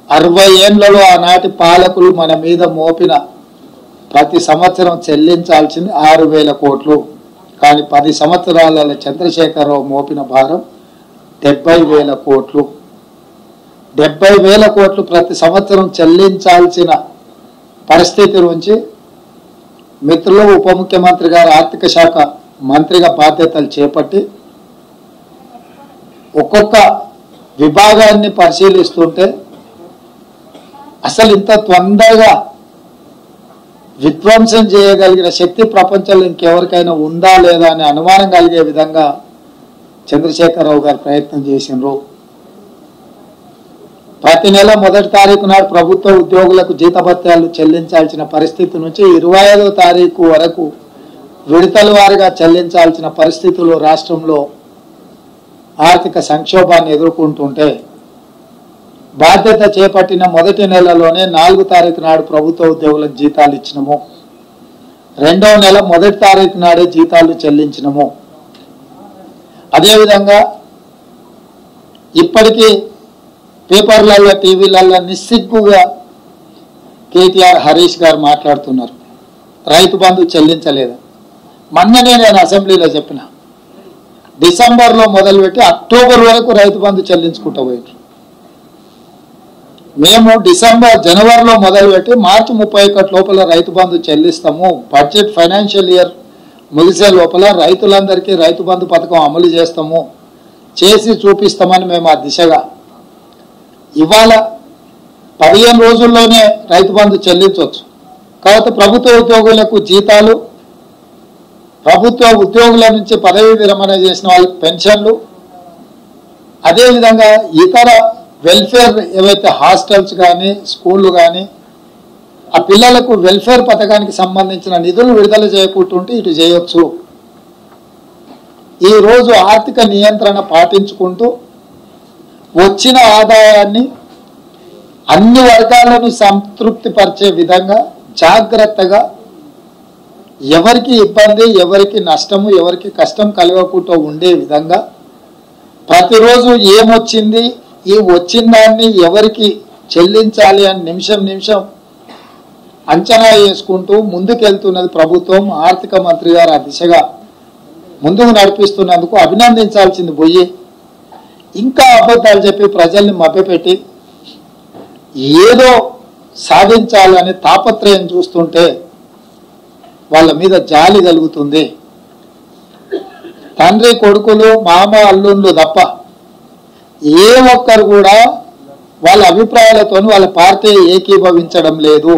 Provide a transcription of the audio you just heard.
60 ఏళ్లలో ఆనాటి పాలకులు మన మీద మోపిన ప్రతి సంవత్సరం చెల్లించాల్సింది 6,000 కోట్లు. కానీ 10 సంవత్సరాల చంద్రశేఖరరావు మోపిన భారం 70,000 కోట్లు. 70,000 కోట్లు ప్రతి సంవత్సరం చెల్లించాల్సిన పరిస్థితి నుంచి మిత్రులు ఉప ముఖ్యమంత్రి గారు ఆర్థిక శాఖ మంత్రిగా బాధ్యతలు చేపట్టి ఒక్కొక్క విభాగాన్ని పరిశీలిస్తుంటే అసలు ఇంత తొందరగా విధ్వంసం చేయగలిగిన శక్తి ప్రపంచంలో ఇంకెవరికైనా ఉందా లేదా అనే అనుమానం కలిగే విధంగా చంద్రశేఖరరావు గారు ప్రయత్నం చేసినారు. ప్రతి నెల 1వ తారీఖు నాడు ప్రభుత్వ ఉద్యోగులకు జీతభత్యాలు చెల్లించాల్సిన పరిస్థితి నుంచి 25వ తారీఖు వరకు విడతల వారీగా చెల్లించాల్సిన పరిస్థితులు రాష్ట్రంలో ఆర్థిక సంక్షోభాన్ని ఎదుర్కొంటుంటే బాధ్యత చేపట్టిన మొదటి నెలలోనే 4వ తారీఖు నాడు ప్రభుత్వ ఉద్యోగులకు జీతాలు ఇచ్చినము. 2వ నెల 1వ తారీఖు నాడే జీతాలు చెల్లించినము. అదేవిధంగా ఇప్పటికీ పేపర్లలో టీవీలలో నిస్సిగ్గుగా కేటీఆర్ హరీష్ గారు మాట్లాడుతున్నారు, రైతు బంధు చెల్లించలేదు. మొన్ననే నేను అసెంబ్లీలో చెప్పిన, డిసెంబర్లో మొదలుపెట్టి అక్టోబర్ వరకు రైతు బంధు చెల్లించుకుంటూ పోయారు. మేము జనవరిలో మొదలుపెట్టి మార్చి 31 లోపల Rythu Bandhu చెల్లిస్తాము. Budget financial year ముగిసే లోపల రైతులందరికీ రైతు బంధు పథకం అమలు చేస్తాము, చేసి చూపిస్తామని మేము ఆ దిశగా ఇవాళ 15 రోజుల్లోనే రైతు బంధు చెల్లించవచ్చు. కాబట్టి ప్రభుత్వ ఉద్యోగులకు జీతాలు, ప్రభుత్వ ఉద్యోగుల నుంచి పదవీ విరమణ చేసిన వాళ్ళకి పెన్షన్లు, అదేవిధంగా ఇతర వెల్ఫేర్ ఏవైతే హాస్టల్స్ కానీ స్కూళ్ళు కానీ ఆ పిల్లలకు వెల్ఫేర్ పథకానికి సంబంధించిన నిధులు విడుదల చేయకుంటుంటే ఇటు చేయొచ్చు. ఈరోజు ఆర్థిక నియంత్రణ పాటించుకుంటూ వచ్చిన ఆదాయాన్ని అన్ని వర్గాలను సంతృప్తిపరిచే విధంగా జాగ్రత్తగా ఎవరికి ఇబ్బంది, ఎవరికి నష్టము, ఎవరికి కష్టం కలగకుండా ఉండే విధంగా ప్రతిరోజు ఏమొచ్చింది, ఈ వచ్చిన దాన్ని ఎవరికి చెల్లించాలి అని నిమిషం నిమిషం అంచనా వేసుకుంటూ ముందుకెళ్తున్నది ప్రభుత్వం. ఆర్థిక మంత్రి గారు ఆ దిశగా ముందుకు నడిపిస్తున్నందుకు అభినందించాల్సింది పోయి ఇంకా అబద్ధాలు చెప్పి ప్రజల్ని మభ్యపెట్టి ఏదో సాధించాలని తాపత్రయం చూస్తుంటే వాళ్ళ మీద జాలి కలుగుతుంది. తండ్రి కొడుకులు, మామ అల్లుళ్ళు తప్ప ఏ ఒక్కరు కూడా వాళ్ళ అభిప్రాయాలతో వాళ్ళ పార్టీ ఏకీభవించడం లేదు.